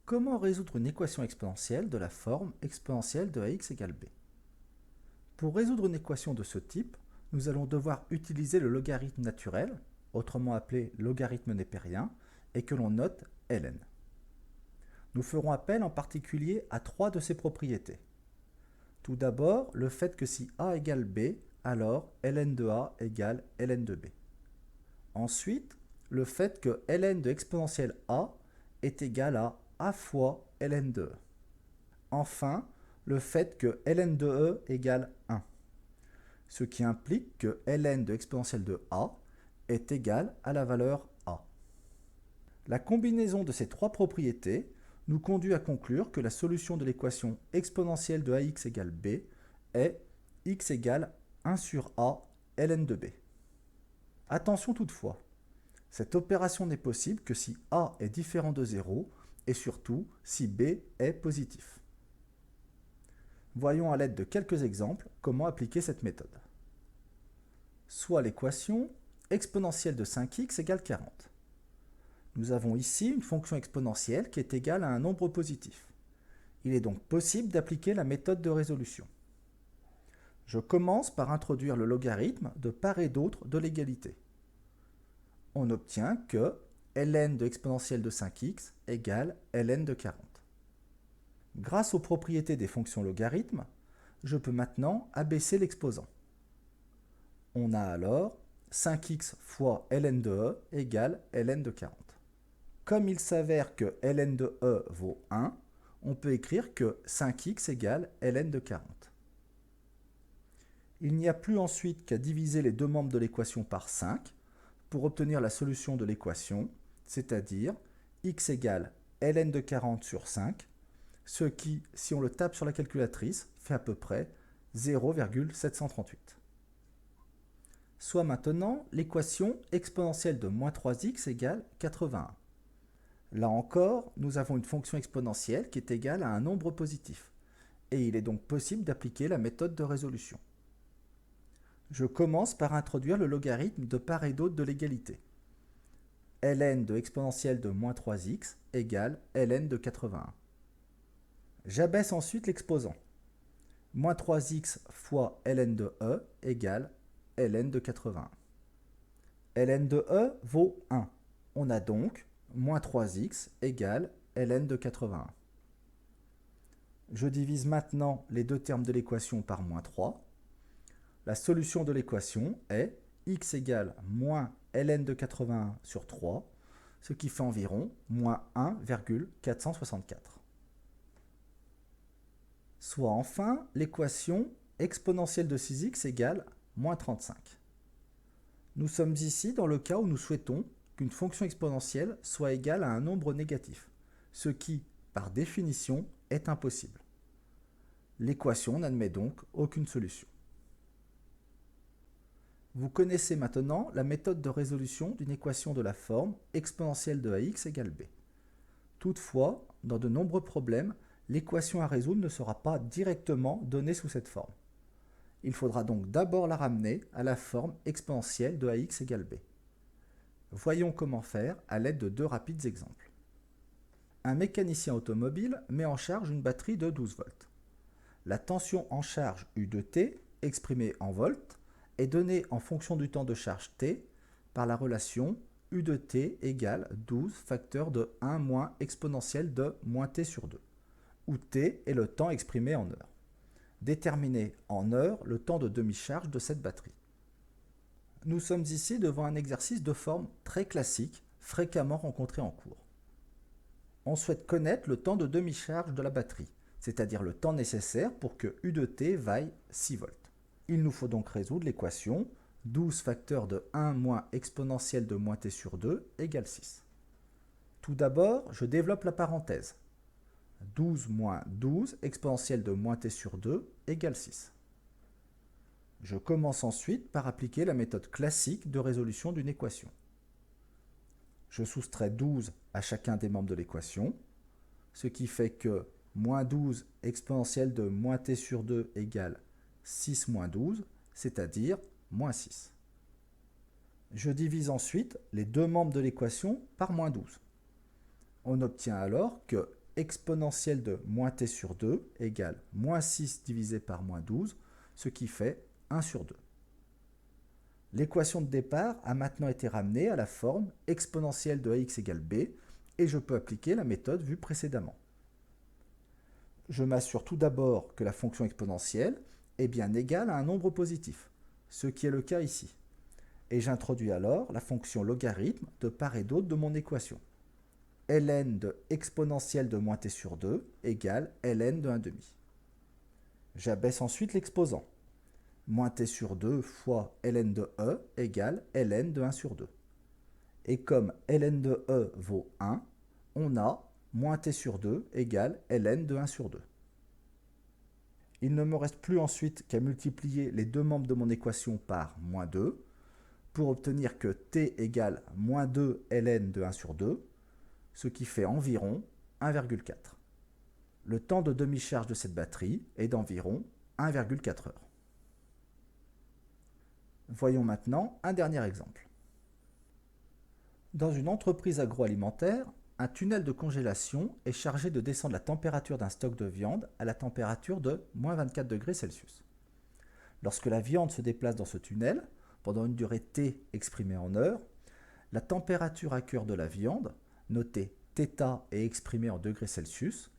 Comment résoudre une équation exponentielle de la forme exponentielle de ax égale b? Pour résoudre une équation de ce type, nous allons devoir utiliser le logarithme naturel, autrement appelé logarithme népérien, et que l'on note ln. Nous ferons appel en particulier à trois de ses propriétés. Tout d'abord, le fait que si a égale b, alors ln de a égale ln de b. Ensuite, le fait que ln de exponentielle a est égal à a fois ln de e. Enfin, le fait que ln de e égale 1, ce qui implique que ln de exponentielle de a est égal à la valeur a. La combinaison de ces trois propriétés nous conduit à conclure que la solution de l'équation exponentielle de ax égale b est x égale 1 sur a ln de b. Attention toutefois, cette opération n'est possible que si a est différent de 0 et surtout si b est positif. Voyons à l'aide de quelques exemples comment appliquer cette méthode. Soit l'équation exponentielle de 5x égale 40. Nous avons ici une fonction exponentielle qui est égale à un nombre positif. Il est donc possible d'appliquer la méthode de résolution. Je commence par introduire le logarithme de part et d'autre de l'égalité. On obtient que ln de exponentielle de 5x égale ln de 40. Grâce aux propriétés des fonctions logarithmes, je peux maintenant abaisser l'exposant. On a alors 5x fois ln de e égale ln de 40. Comme il s'avère que ln de e vaut 1, on peut écrire que 5x égale ln de 40. Il n'y a plus ensuite qu'à diviser les deux membres de l'équation par 5 pour obtenir la solution de l'équation, c'est-à-dire x égale ln de 40 sur 5, ce qui, si on le tape sur la calculatrice, fait à peu près 0,738. Soit maintenant l'équation exponentielle de moins 3x égale 81. Là encore, nous avons une fonction exponentielle qui est égale à un nombre positif, et il est donc possible d'appliquer la méthode de résolution. Je commence par introduire le logarithme de part et d'autre de l'égalité. Ln de exponentielle de moins 3x égale ln de 81. J'abaisse ensuite l'exposant. Moins 3x fois ln de e égale ln de 81. Ln de e vaut 1. On a donc moins 3x égale ln de 81. Je divise maintenant les deux termes de l'équation par moins 3. La solution de l'équation est x égale moins ln de 81 sur 3, ce qui fait environ moins 1,464. Soit enfin l'équation exponentielle de 6x égale moins 35. Nous sommes ici dans le cas où nous souhaitons qu'une fonction exponentielle soit égale à un nombre négatif, ce qui, par définition, est impossible. L'équation n'admet donc aucune solution. Vous connaissez maintenant la méthode de résolution d'une équation de la forme exponentielle de ax égale b. Toutefois, dans de nombreux problèmes, l'équation à résoudre ne sera pas directement donnée sous cette forme. Il faudra donc d'abord la ramener à la forme exponentielle de ax égale b. Voyons comment faire à l'aide de deux rapides exemples. Un mécanicien automobile met en charge une batterie de 12 volts. La tension en charge U de T, exprimée en volts, est donnée en fonction du temps de charge T par la relation U de T égale 12 facteur de 1 moins exponentielle de moins T sur 2, où T est le temps exprimé en heures. Déterminer en heures le temps de demi-charge de cette batterie. Nous sommes ici devant un exercice de forme très classique, fréquemment rencontré en cours. On souhaite connaître le temps de demi-charge de la batterie, c'est-à-dire le temps nécessaire pour que U de T vaille 6 volts. Il nous faut donc résoudre l'équation 12 facteur de 1 moins exponentielle de moins T sur 2 égale 6. Tout d'abord, je développe la parenthèse. 12 moins 12 exponentielle de moins T sur 2 égale 6. Je commence ensuite par appliquer la méthode classique de résolution d'une équation. Je soustrais 12 à chacun des membres de l'équation, ce qui fait que moins 12 exponentielle de moins t sur 2 égale 6 moins 12, c'est-à-dire moins 6. Je divise ensuite les deux membres de l'équation par moins 12. On obtient alors que exponentielle de moins t sur 2 égale moins 6 divisé par moins 12, ce qui fait 1 sur 2. L'équation de départ a maintenant été ramenée à la forme exponentielle de ax égale b, et je peux appliquer la méthode vue précédemment. Je m'assure tout d'abord que la fonction exponentielle est bien égale à un nombre positif, ce qui est le cas ici. Et j'introduis alors la fonction logarithme de part et d'autre de mon équation. ln de exponentielle de moins t sur 2 égale ln de 1 demi. J'abaisse ensuite l'exposant. Moins t sur 2 fois ln de e égale ln de 1 sur 2. Et comme ln de e vaut 1, on a moins t sur 2 égale ln de 1 sur 2. Il ne me reste plus ensuite qu'à multiplier les deux membres de mon équation par moins 2 pour obtenir que t égale moins 2 ln de 1 sur 2, ce qui fait environ 1,4. Le temps de demi-charge de cette batterie est d'environ 1,4 heures. Voyons maintenant un dernier exemple. Dans une entreprise agroalimentaire, un tunnel de congélation est chargé de descendre la température d'un stock de viande à la température de moins 24 degrés Celsius. Lorsque la viande se déplace dans ce tunnel, pendant une durée T exprimée en heures, la température à cœur de la viande, notée θ et exprimée en degrés Celsius,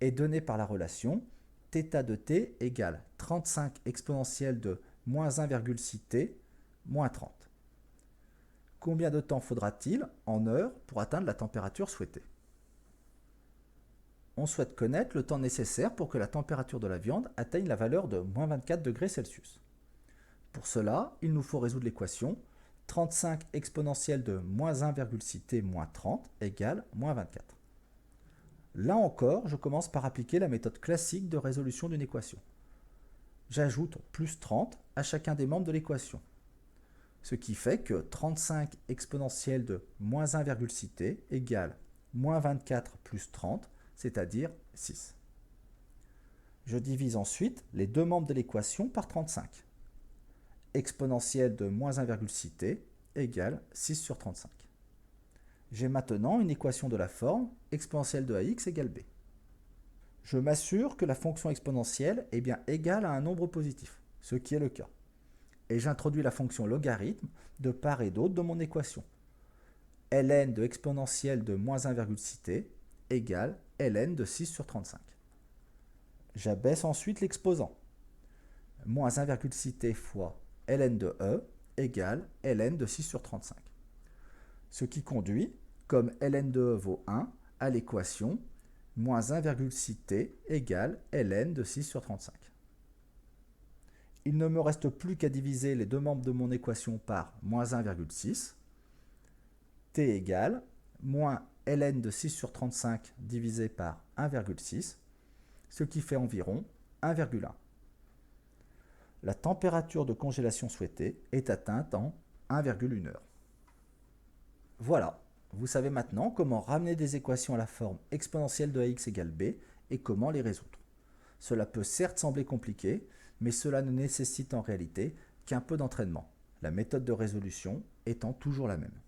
est donnée par la relation θ de T égale 35 exponentielle de moins 1,6 T moins 30. Combien de temps faudra-t-il en heures pour atteindre la température souhaitée? On souhaite connaître le temps nécessaire pour que la température de la viande atteigne la valeur de moins 24 degrés Celsius. Pour cela, il nous faut résoudre l'équation 35 exponentielle de moins 1,6 t moins 30 égale moins 24. Là encore, je commence par appliquer la méthode classique de résolution d'une équation. J'ajoute plus 30 à chacun des membres de l'équation, ce qui fait que 35 exponentielle de moins 1,6 t égale moins 24 plus 30, c'est-à-dire 6. Je divise ensuite les deux membres de l'équation par 35. Exponentielle de moins 1,6 t égale 6 sur 35. J'ai maintenant une équation de la forme exponentielle de ax égale b. Je m'assure que la fonction exponentielle est bien égale à un nombre positif, ce qui est le cas. Et j'introduis la fonction logarithme de part et d'autre de mon équation. ln de exponentielle de moins 1,6 t égale ln de 6 sur 35. J'abaisse ensuite l'exposant. Moins 1,6 t fois ln de e égale ln de 6 sur 35. Ce qui conduit, comme ln de e vaut 1, à l'équation moins 1,6 t égale ln de 6 sur 35. Il ne me reste plus qu'à diviser les deux membres de mon équation par moins 1,6. T égale moins ln de 6 sur 35 divisé par 1,6, ce qui fait environ 1,1. La température de congélation souhaitée est atteinte en 1,1 heure. Voilà, vous savez maintenant comment ramener des équations à la forme exponentielle de ax égale b et comment les résoudre. Cela peut certes sembler compliqué, mais cela ne nécessite en réalité qu'un peu d'entraînement, la méthode de résolution étant toujours la même.